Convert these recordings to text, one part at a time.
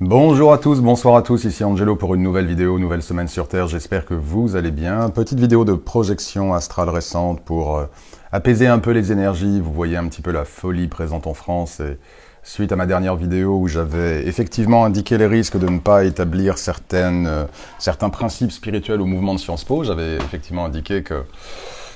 Bonjour à tous, bonsoir à tous, ici Angelo pour une nouvelle vidéo, nouvelle semaine sur Terre, j'espère que vous allez bien. Petite vidéo de projection astrale récente pour apaiser un peu les énergies, vous voyez un petit peu la folie présente en France et suite à ma dernière vidéo où j'avais effectivement indiqué les risques de ne pas établir certains principes spirituels au mouvement de Sciences Po, j'avais effectivement indiqué que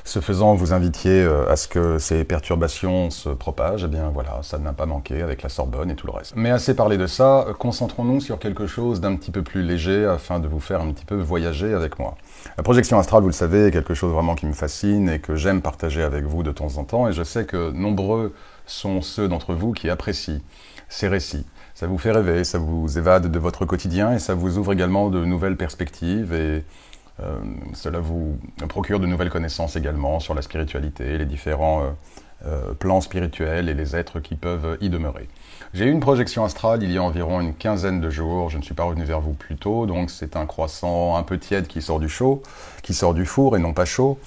ce faisant, vous invitiez à ce que ces perturbations se propagent, eh bien voilà, ça n'a pas manqué avec la Sorbonne et tout le reste. Mais assez parlé de ça, concentrons-nous sur quelque chose d'un petit peu plus léger afin de vous faire un petit peu voyager avec moi. La projection astrale, vous le savez, est quelque chose vraiment qui me fascine et que j'aime partager avec vous de temps en temps, et je sais que nombreux sont ceux d'entre vous qui apprécient ces récits. Ça vous fait rêver, ça vous évade de votre quotidien et ça vous ouvre également de nouvelles perspectives et cela vous procure de nouvelles connaissances également sur la spiritualité, les différents plans spirituels et les êtres qui peuvent y demeurer. J'ai eu une projection astrale il y a environ une quinzaine de jours, je ne suis pas revenu vers vous plus tôt, donc c'est un croissant un peu tiède qui sort du four et non pas chaud.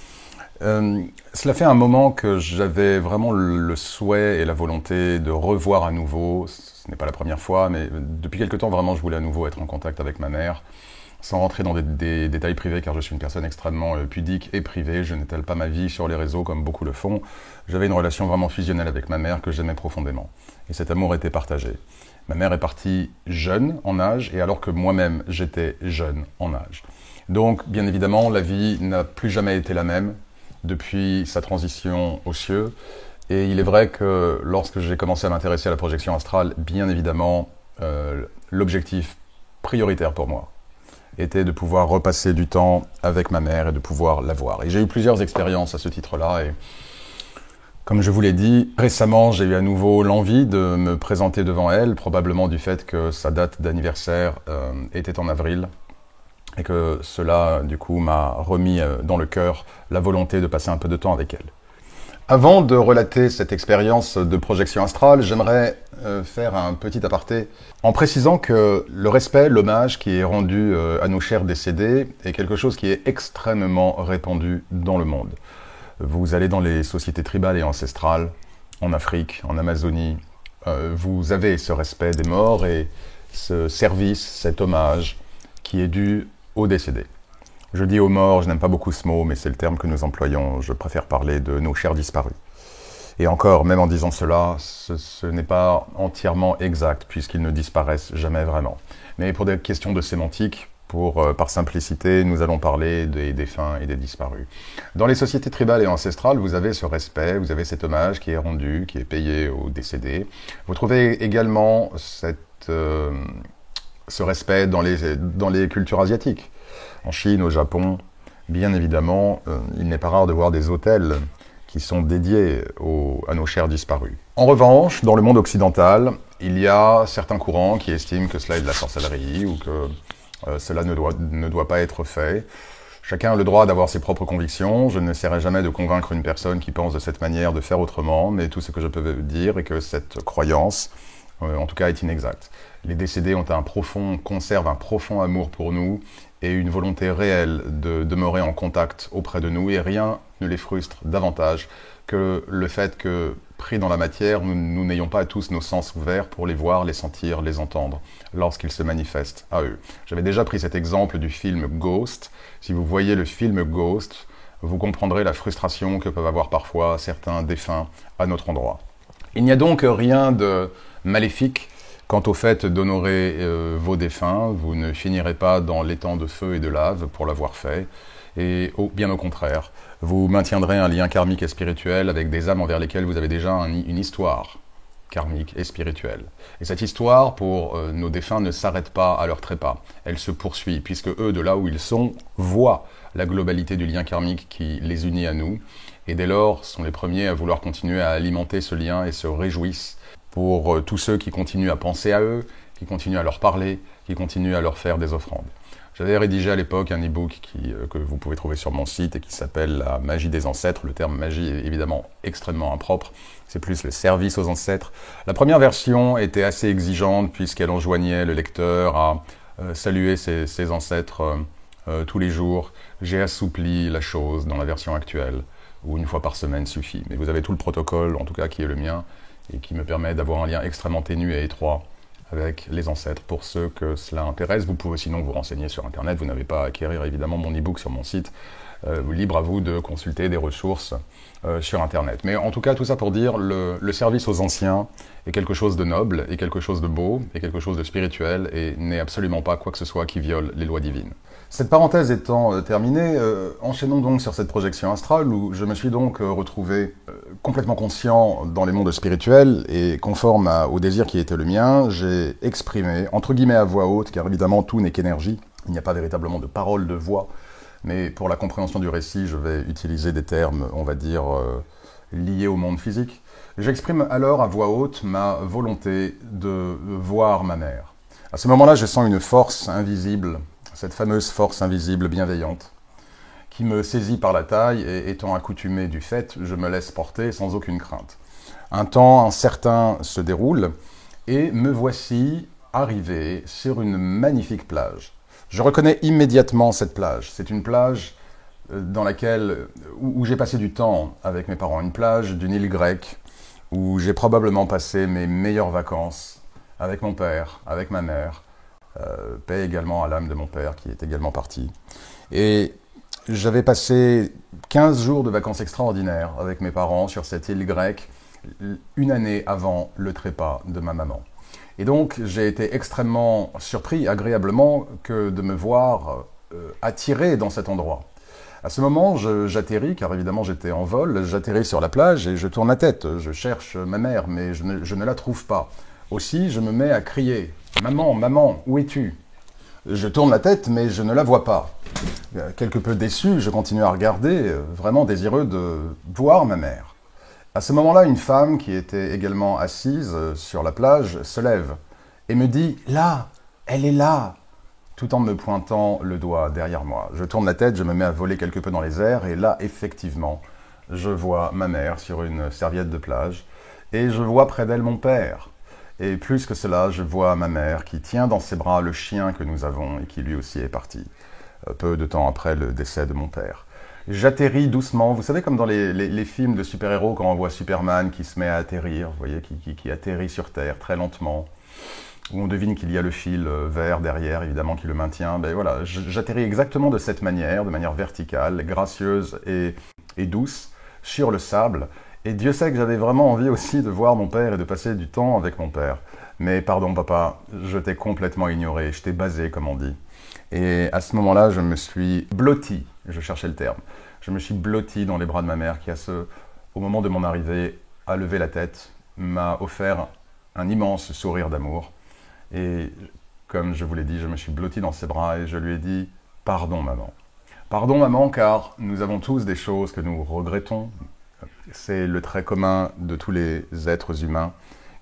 Cela fait un moment que j'avais vraiment le souhait et la volonté de revoir à nouveau, ce n'est pas la première fois, mais depuis quelque temps vraiment je voulais à nouveau être en contact avec ma mère. Sans rentrer dans des détails privés, car je suis une personne extrêmement pudique et privée, je n'étale pas ma vie sur les réseaux comme beaucoup le font. J'avais une relation vraiment fusionnelle avec ma mère que j'aimais profondément. Et cet amour était partagé. Ma mère est partie jeune en âge, et alors que moi-même j'étais jeune en âge. Donc, bien évidemment, la vie n'a plus jamais été la même depuis sa transition aux cieux. Et il est vrai que lorsque j'ai commencé à m'intéresser à la projection astrale, bien évidemment, l'objectif prioritaire pour moi était de pouvoir repasser du temps avec ma mère et de pouvoir la voir. Et j'ai eu plusieurs expériences à ce titre-là et comme je vous l'ai dit, récemment j'ai eu à nouveau l'envie de me présenter devant elle, probablement du fait que sa date d'anniversaire était en avril et que cela du coup m'a remis dans le cœur la volonté de passer un peu de temps avec elle. Avant de relater cette expérience de projection astrale, j'aimerais faire un petit aparté en précisant que le respect, l'hommage qui est rendu à nos chers décédés est quelque chose qui est extrêmement répandu dans le monde. Vous allez dans les sociétés tribales et ancestrales, en Afrique, en Amazonie, vous avez ce respect des morts et ce service, cet hommage qui est dû aux décédés. Je dis aux morts, je n'aime pas beaucoup ce mot, mais c'est le terme que nous employons, je préfère parler de nos chers disparus. Et encore, même en disant cela, ce n'est pas entièrement exact, puisqu'ils ne disparaissent jamais vraiment. Mais pour des questions de sémantique, par simplicité, nous allons parler des défunts et des disparus. Dans les sociétés tribales et ancestrales, vous avez ce respect, vous avez cet hommage qui est rendu, qui est payé aux décédés. Vous trouvez également ce respect dans les cultures asiatiques. En Chine, au Japon, bien évidemment, il n'est pas rare de voir des hôtels qui sont dédiés à nos chers disparus. En revanche, dans le monde occidental, il y a certains courants qui estiment que cela est de la sorcellerie ou que cela ne doit pas être fait. Chacun a le droit d'avoir ses propres convictions. Je n'essaierai jamais de convaincre une personne qui pense de cette manière de faire autrement, mais tout ce que je peux dire est que cette croyance, en tout cas, est inexacte. Les décédés conservent un profond amour pour nous et une volonté réelle de demeurer en contact auprès de nous, et rien ne les frustre davantage que le fait que, pris dans la matière, nous n'ayons pas tous nos sens ouverts pour les voir, les sentir, les entendre, lorsqu'ils se manifestent à eux. J'avais déjà pris cet exemple du film Ghost. Si vous voyez le film Ghost, vous comprendrez la frustration que peuvent avoir parfois certains défunts à notre endroit. Il n'y a donc rien de maléfique quant au fait d'honorer vos défunts. Vous ne finirez pas dans l'étang de feu et de lave pour l'avoir fait, et bien au contraire, vous maintiendrez un lien karmique et spirituel avec des âmes envers lesquelles vous avez déjà une histoire karmique et spirituelle. Et cette histoire, pour nos défunts, ne s'arrête pas à leur trépas. Elle se poursuit, puisque eux, de là où ils sont, voient la globalité du lien karmique qui les unit à nous, et dès lors sont les premiers à vouloir continuer à alimenter ce lien et se réjouissent pour tous ceux qui continuent à penser à eux, qui continuent à leur parler, qui continuent à leur faire des offrandes. J'avais rédigé à l'époque un e-book que vous pouvez trouver sur mon site et qui s'appelle « La magie des ancêtres ». Le terme magie est évidemment extrêmement impropre, c'est plus le service aux ancêtres. La première version était assez exigeante puisqu'elle enjoignait le lecteur à saluer ses ancêtres tous les jours. J'ai assoupli la chose dans la version actuelle, où une fois par semaine suffit. Mais vous avez tout le protocole, en tout cas qui est le mien, et qui me permet d'avoir un lien extrêmement ténu et étroit avec les ancêtres. Pour ceux que cela intéresse, vous pouvez sinon vous renseigner sur Internet. Vous n'avez pas à acquérir évidemment mon e-book sur mon site. Libre à vous de consulter des ressources sur Internet. Mais en tout cas, tout ça pour dire, le service aux anciens est quelque chose de noble, et quelque chose de beau, et quelque chose de spirituel, et n'est absolument pas quoi que ce soit qui viole les lois divines. Cette parenthèse étant terminée, enchaînons donc sur cette projection astrale où je me suis donc retrouvé complètement conscient dans les mondes spirituels et conforme au désir qui était le mien, j'ai exprimé, entre guillemets à voix haute, car évidemment tout n'est qu'énergie, il n'y a pas véritablement de parole, de voix, mais pour la compréhension du récit, je vais utiliser des termes, on va dire, liés au monde physique. J'exprime alors à voix haute ma volonté de voir ma mère. À ce moment-là, je sens une force invisible, cette fameuse force invisible bienveillante, qui me saisit par la taille et étant accoutumé du fait, je me laisse porter sans aucune crainte. Un temps incertain se déroule et me voici arrivé sur une magnifique plage. Je reconnais immédiatement cette plage. C'est une plage dans laquelle, où j'ai passé du temps avec mes parents. Une plage d'une île grecque où j'ai probablement passé mes meilleures vacances avec mon père, avec ma mère. Paix également à l'âme de mon père qui est également parti. Et j'avais passé 15 jours de vacances extraordinaires avec mes parents sur cette île grecque, une année avant le trépas de ma maman. Et donc, j'ai été extrêmement surpris, agréablement, que de me voir attiré dans cet endroit. À ce moment, j'atterris, car évidemment j'étais en vol, j'atterris sur la plage et je tourne la tête. Je cherche ma mère, mais je ne la trouve pas. Aussi, je me mets à crier « Maman, maman, où es-tu » Je tourne la tête, mais je ne la vois pas. Quelque peu déçu, je continue à regarder, vraiment désireux de voir ma mère. À ce moment-là, une femme qui était également assise sur la plage se lève et me dit « Là, elle est là !» tout en me pointant le doigt derrière moi. Je tourne la tête, je me mets à voler quelque peu dans les airs et là, effectivement, je vois ma mère sur une serviette de plage et je vois près d'elle mon père. Et plus que cela, je vois ma mère qui tient dans ses bras le chien que nous avons et qui lui aussi est parti, peu de temps après le décès de mon père. J'atterris doucement, vous savez comme dans les films de super-héros quand on voit Superman qui se met à atterrir, vous voyez, qui atterrit sur Terre très lentement, où on devine qu'il y a le fil vert derrière, évidemment, qui le maintient. Ben voilà, j'atterris exactement de cette manière, de manière verticale, gracieuse et douce, sur le sable. Et Dieu sait que j'avais vraiment envie aussi de voir mon père et de passer du temps avec mon père. Mais pardon papa, je t'ai complètement ignoré, je t'ai basé comme on dit. Et à ce moment-là, je me suis blotti, je cherchais le terme, je me suis blotti dans les bras de ma mère qui, au moment de mon arrivée, a levé la tête, m'a offert un immense sourire d'amour. Et comme je vous l'ai dit, je me suis blotti dans ses bras et je lui ai dit « Pardon maman ». Pardon maman, car nous avons tous des choses que nous regrettons. C'est le trait commun de tous les êtres humains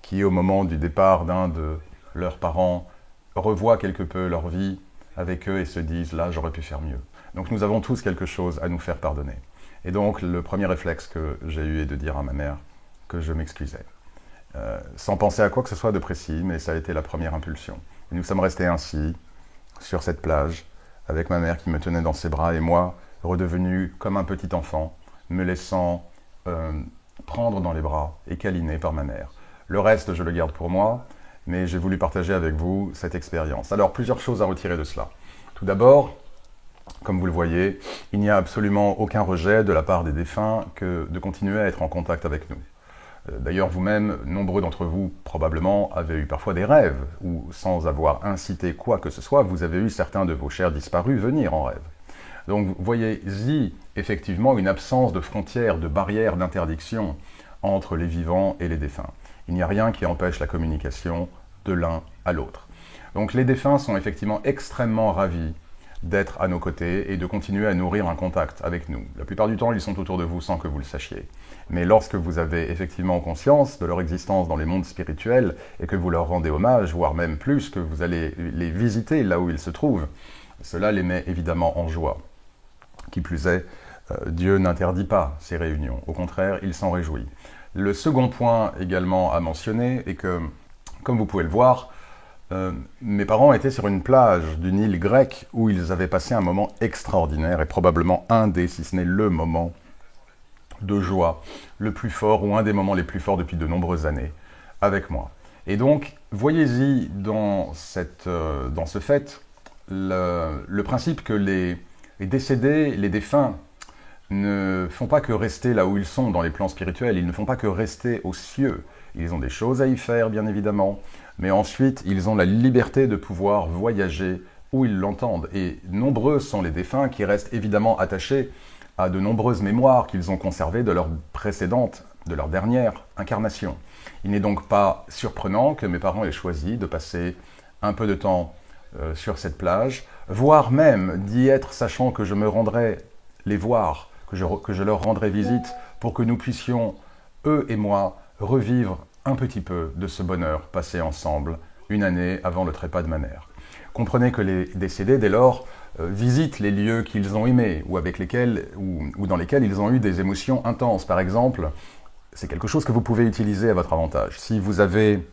qui, au moment du départ d'un de leurs parents, revoient quelque peu leur vie avec eux et se disent « là, j'aurais pu faire mieux ». Donc nous avons tous quelque chose à nous faire pardonner. Et donc le premier réflexe que j'ai eu est de dire à ma mère que je m'excusais. Sans penser à quoi que ce soit de précis, mais ça a été la première impulsion. Et nous sommes restés ainsi, sur cette plage, avec ma mère qui me tenait dans ses bras et moi, redevenu comme un petit enfant, me laissant prendre dans les bras et câliner par ma mère. Le reste, je le garde pour moi, mais j'ai voulu partager avec vous cette expérience. Alors, plusieurs choses à retirer de cela. Tout d'abord, comme vous le voyez, il n'y a absolument aucun rejet de la part des défunts que de continuer à être en contact avec nous. D'ailleurs, vous-même, nombreux d'entre vous, probablement, avez eu parfois des rêves, où, sans avoir incité quoi que ce soit, vous avez eu certains de vos chers disparus venir en rêve. Donc, voyez-y, effectivement, une absence de frontières, de barrières, d'interdiction entre les vivants et les défunts. Il n'y a rien qui empêche la communication de l'un à l'autre. Donc, les défunts sont effectivement extrêmement ravis d'être à nos côtés et de continuer à nourrir un contact avec nous. La plupart du temps, ils sont autour de vous sans que vous le sachiez. Mais lorsque vous avez effectivement conscience de leur existence dans les mondes spirituels et que vous leur rendez hommage, voire même plus, que vous allez les visiter là où ils se trouvent, cela les met évidemment en joie. Qui plus est, Dieu n'interdit pas ces réunions. Au contraire, il s'en réjouit. Le second point également à mentionner est que, comme vous pouvez le voir, mes parents étaient sur une plage d'une île grecque où ils avaient passé un moment extraordinaire et probablement un des, si ce n'est le moment de joie le plus fort ou un des moments les plus forts depuis de nombreuses années avec moi. Et donc, voyez-y dans ce fait le principe que les décédés, les défunts, ne font pas que rester là où ils sont dans les plans spirituels, ils ne font pas que rester aux cieux. Ils ont des choses à y faire, bien évidemment, mais ensuite, ils ont la liberté de pouvoir voyager où ils l'entendent. Et nombreux sont les défunts qui restent évidemment attachés à de nombreuses mémoires qu'ils ont conservées de leur précédente, de leur dernière incarnation. Il n'est donc pas surprenant que mes parents aient choisi de passer un peu de temps sur cette plage, voire même d'y être, sachant que je me rendrai les voir, que je leur rendrai visite, pour que nous puissions, eux et moi, revivre un petit peu de ce bonheur passé ensemble une année avant le trépas de ma mère. Comprenez que les décédés, dès lors, visitent les lieux qu'ils ont aimés ou dans lesquels ils ont eu des émotions intenses. Par exemple, c'est quelque chose que vous pouvez utiliser à votre avantage. Si vous avez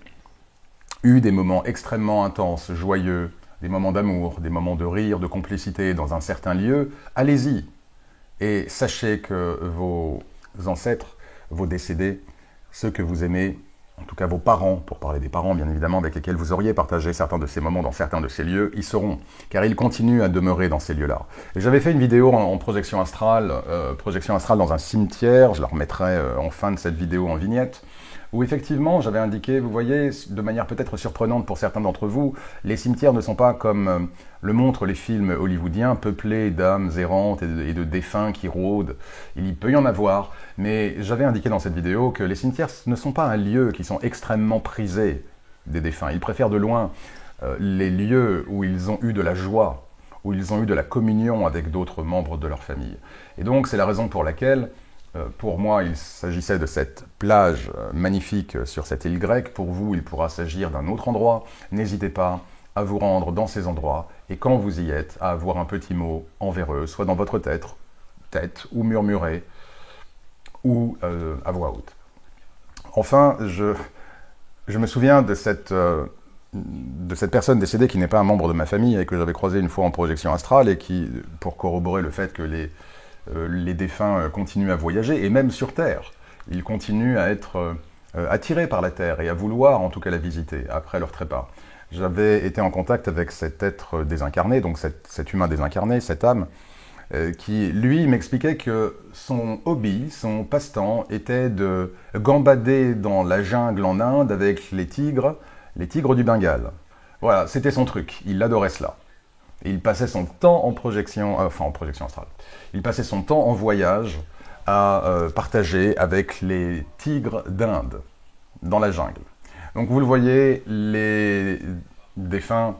eu des moments extrêmement intenses, joyeux, des moments d'amour, des moments de rire, de complicité dans un certain lieu, allez-y. Et sachez que vos ancêtres, vos décédés, ceux que vous aimez, en tout cas vos parents, pour parler des parents bien évidemment, avec lesquels vous auriez partagé certains de ces moments dans certains de ces lieux, y seront, car ils continuent à demeurer dans ces lieux-là. J'avais fait une vidéo en projection astrale dans un cimetière, je la remettrai en fin de cette vidéo en vignette, où effectivement j'avais indiqué, vous voyez, de manière peut-être surprenante pour certains d'entre vous, les cimetières ne sont pas comme le montrent les films hollywoodiens, peuplés d'âmes errantes et de défunts qui rôdent. Il peut y en avoir, mais j'avais indiqué dans cette vidéo que les cimetières ne sont pas un lieu qui sont extrêmement prisés des défunts. Ils préfèrent de loin les lieux où ils ont eu de la joie, où ils ont eu de la communion avec d'autres membres de leur famille. Et donc c'est la raison pour laquelle pour moi, il s'agissait de cette plage magnifique sur cette île grecque. Pour vous, il pourra s'agir d'un autre endroit. N'hésitez pas à vous rendre dans ces endroits et quand vous y êtes, à avoir un petit mot envers eux, soit dans votre tête ou murmuré, ou à voix haute. Enfin, je me souviens de cette personne décédée qui n'est pas un membre de ma famille et que j'avais croisé une fois en projection astrale et qui, pour corroborer le fait que les défunts continuent à voyager, et même sur Terre. Ils continuent à être attirés par la Terre et à vouloir en tout cas la visiter après leur trépas. J'avais été en contact avec cet être désincarné, donc cet humain désincarné, cette âme, qui, lui, m'expliquait que son hobby, son passe-temps, était de gambader dans la jungle en Inde avec les tigres du Bengale. Voilà, c'était son truc, il adorait cela. Et il passait son temps en projection astrale. Il passait son temps en voyage à partager avec les tigres d'Inde, dans la jungle. Donc vous le voyez, les défunts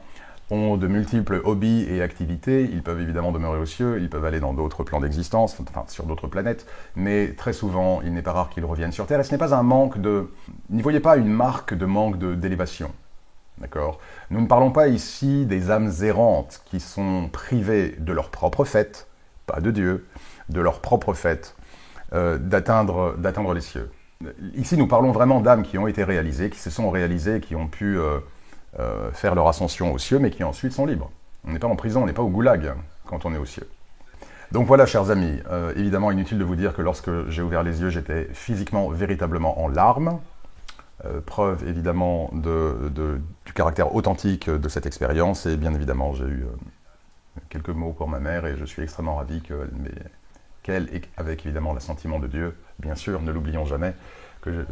ont de multiples hobbies et activités. Ils peuvent évidemment demeurer aux cieux, ils peuvent aller dans d'autres plans d'existence, enfin sur d'autres planètes, mais très souvent, il n'est pas rare qu'ils reviennent sur Terre. Et ce n'est pas un manque de... N'y voyez pas une marque de manque d'élévation. D'accord ? Nous ne parlons pas ici des âmes errantes qui sont privées de leur propre fait, pas de Dieu, de leur propre fait, d'atteindre les cieux. Ici, nous parlons vraiment d'âmes qui ont été réalisées, qui se sont réalisées, qui ont pu faire leur ascension aux cieux, mais qui ensuite sont libres. On n'est pas en prison, on n'est pas au goulag quand on est aux cieux. Donc voilà, chers amis, évidemment, inutile de vous dire que lorsque j'ai ouvert les yeux, j'étais physiquement, véritablement en larmes. Preuve évidemment du caractère authentique de cette expérience, et bien évidemment j'ai eu quelques mots pour ma mère et je suis extrêmement ravi qu'elle, avec évidemment l'assentiment de Dieu, bien sûr, ne l'oublions jamais, qu'elle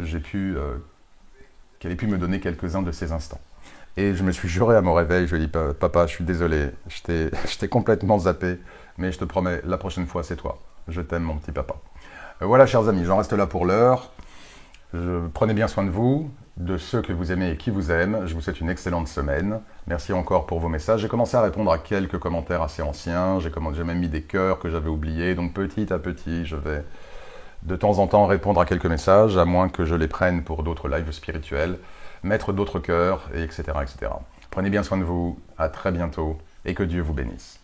ait pu me donner quelques-uns de ces instants. Et je me suis juré à mon réveil, je lui ai dit, papa, je suis désolé, je t'ai complètement zappé, mais je te promets, la prochaine fois c'est toi. Je t'aime mon petit papa. Voilà, chers amis, j'en reste là pour l'heure. Prenez bien soin de vous, de ceux que vous aimez et qui vous aiment. Je vous souhaite une excellente semaine. Merci encore pour vos messages. J'ai commencé à répondre à quelques commentaires assez anciens. J'ai même mis des cœurs que j'avais oubliés. Donc petit à petit, je vais de temps en temps répondre à quelques messages, à moins que je les prenne pour d'autres lives spirituels, mettre d'autres cœurs, etc., etc. Prenez bien soin de vous. À très bientôt et que Dieu vous bénisse.